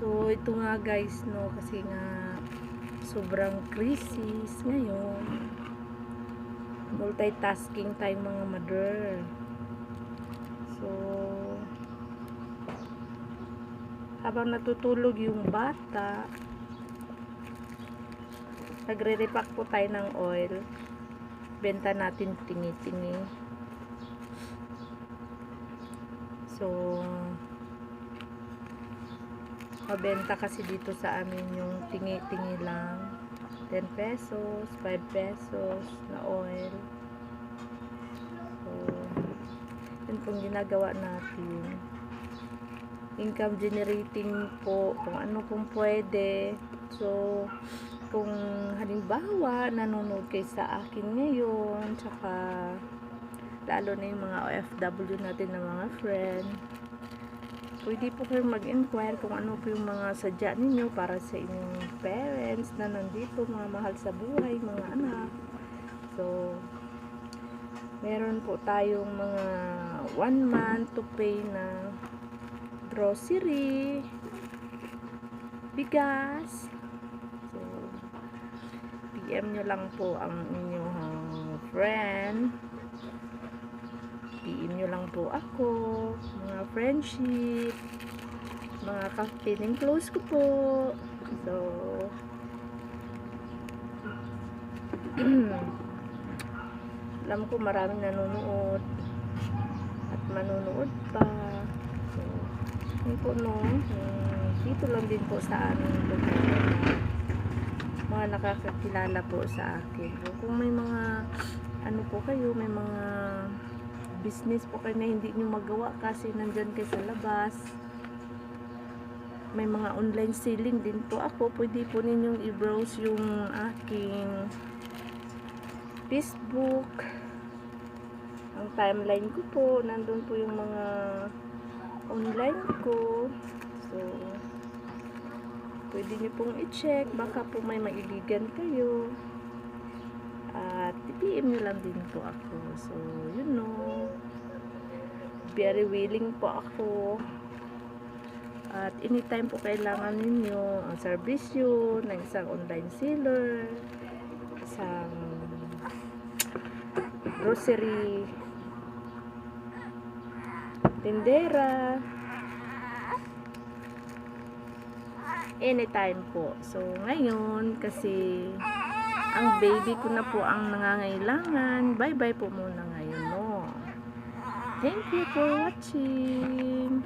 So, ito nga guys, no, kasi nga sobrang crisis ngayon. Multitasking tayong mga mother. So, habang natutulog yung bata, nagre-repack po tayo ng oil. Benta natin tingi-tingi. So, mabenta kasi dito sa amin yung tingi-tingi lang. 10 pesos, 5 pesos na oil. So, yun pong ginagawa natin. Income generating po, kung ano pong pwede. So, kung halimbawa nanonood kayo sa akin ngayon, tsaka lalo na yung mga OFW natin na mga friend, pwede po kayo mag-inquire kung ano po yung mga sadya ninyo para sa inyong parents na nandito, mga mahal sa buhay, mga anak. So, meron po tayong mga 1 month to pay na grocery, bigas. So, PM nyo lang po ang inyong friend. PM nyo lang po ako, mga friendship, mga kapiling close ko po. So, alam ko maraming nanonood at manonood pa. So, yun po no, dito lang din po sa aming lugar, mga nakakakilala po sa akin. So, kung may mga ano po kayo, may mga business po kayo na hindi nyo magawa kasi nandyan kayo sa labas, may mga online selling din po ako, pwede po ninyong i-browse yung aking Facebook, ang timeline ko po, nandun po yung mga online ko. So, pwede nyo pong i-check, baka po may maibigan kayo at i-PM nyo lang din po ako. So, you know, very willing po ako at anytime po kailangan ninyo ang serbisyo ng isang online seller, isang grocery tindera, anytime po. So, ngayon, kasi ang baby ko na po ang nangangailangan, bye-bye po muna ngayon, no? Thank you for watching.